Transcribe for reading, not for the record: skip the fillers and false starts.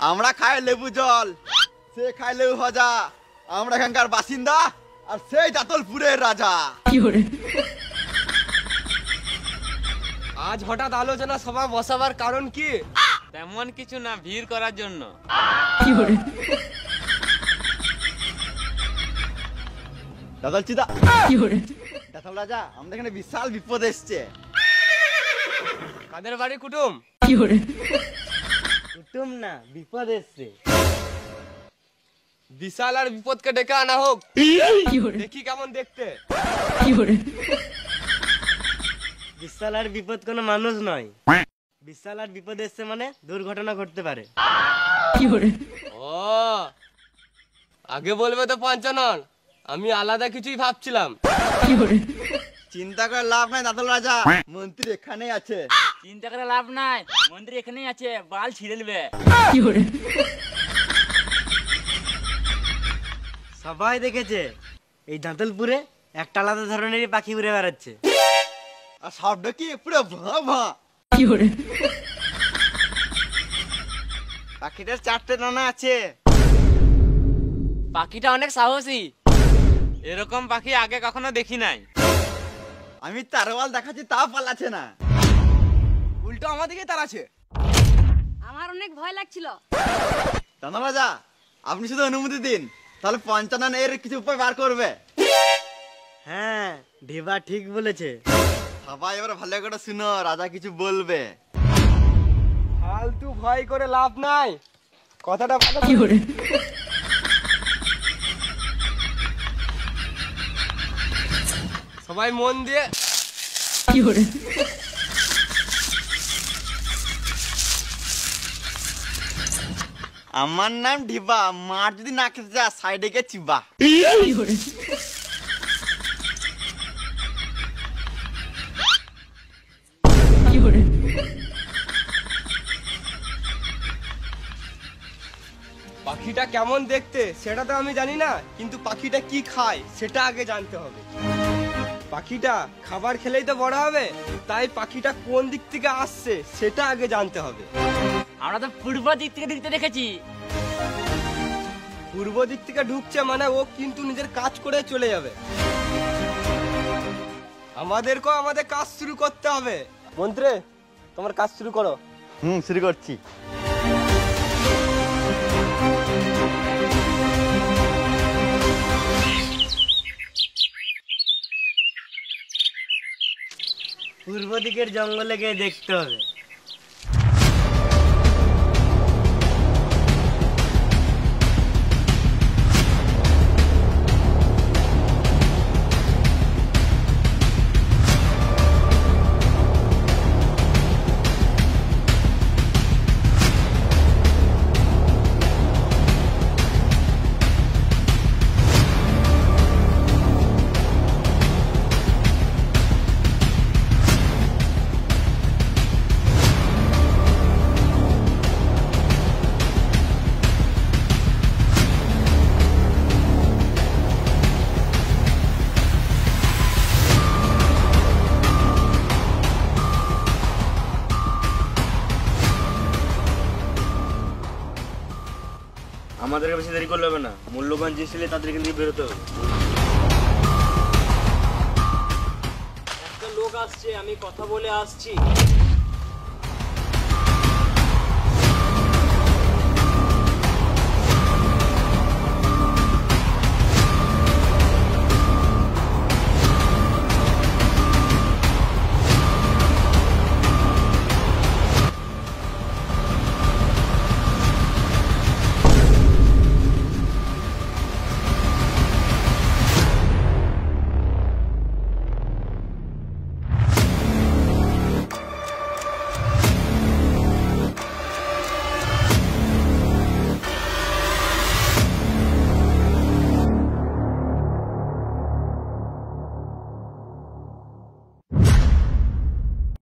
আমরা খাই লেবু জল, সে খাই লেবু ভাজা। আমরা এখানকার বাসিন্দা আর সেই দাতলপুরের রাজা। আজ হঠাৎ আলোচনা সভা বসাবার কারণ কি? তেমন কিছু না, ভিড় করার জন্য। দাতল চিদা, দাতল রাজা, আমাদের এখানে বিশাল বিপদ এসছে। কাদের বাড়ি কুটুম? কুটুম না, বিপদ এসছে। বিশাল আর বিপদকে ডেকে আনা হোক, দেখি কেমন দেখতে। বিশাল আর বিপদ কোনো মানুষ নয়। বিশাল আর বিপদ এসছে মানে দুর্ঘটনা ঘটতে পারে। ও, আগে বলবে তো পঞ্চানন, আমি আলাদা কিছুই ভাবছিলাম। চিন্তা করে লাভ নাই দাতল রাজা, মন্ত্রী এখানেই আছে। চিন্তা করে লাভ নাই, মন্ত্রী এখানেই আছে, বাল ছিঁড়ে নেবে। সবাই দেখেছে এই দাঁতলপুরে একটা আলাদা ধরনেরই পাখি উড়ে বেড়াচ্ছে। আর শব্দ কি পুরো ভাঁ ভাঁ। পাখিটার 4টে ডানা আছে। পাখিটা অনেক সাহসী, এরকম পাখি আগে কখনো দেখি নাই। আমি তারওয়াল দেখাচ্ছি তাও পালাচ্ছে না, উল্টো আমাদেরকে তাড়াচ্ছে। আমার অনেক ভয় লাগছিল। দাতল রাজা, আপনি শুধু অনুমতি দিন, তাহলে পঞ্চানন এর কিছু উপায় বার করবে। হ্যাঁ, ঢেবা ঠিক বলেছে। সবাই এবার ভালো করে শুনো, রাজা কিছু বলবে। ফালতু ভয় করে লাভ নাই, কথাটা ভালো। সবাই মন দিয়ে। আমার নাম ঢিবা, মার যদি না খেতে যা সাইডে গিয়ে চিবা। পাখিটা কেমন দেখতে সেটা তো আমি জানি না, কিন্তু পাখিটা কি খায় সেটা আগে জানতে হবে। পাখিটা খাবার খেলেই তো বড় হবে, তাই পাখিটা কোন দিক থেকে আসছে সেটা আগে জানতে হবে। আমরা তো পূর্ব দিক থেকে ঢুকতে দেখেছি। পূর্ব দিক থেকে ঢুকছে মানে ও কিন্তু নিজের কাজ করে চলে যাবে। আমাদেরকেও আমাদের কাজ শুরু করতে হবে। মন্ত্রী, তোমার কাজ শুরু করো। শুরু করছি। পূর্ব দিকের জঙ্গলে গিয়ে দেখতে হবে। আমাদেরকে বেশি দেরি করলে হবে না, মূল্যবান জিনিস নিলে তাদের এখান থেকে বেরোতে হবে। একটা লোক আসছে, আমি কথা বলে আসছি।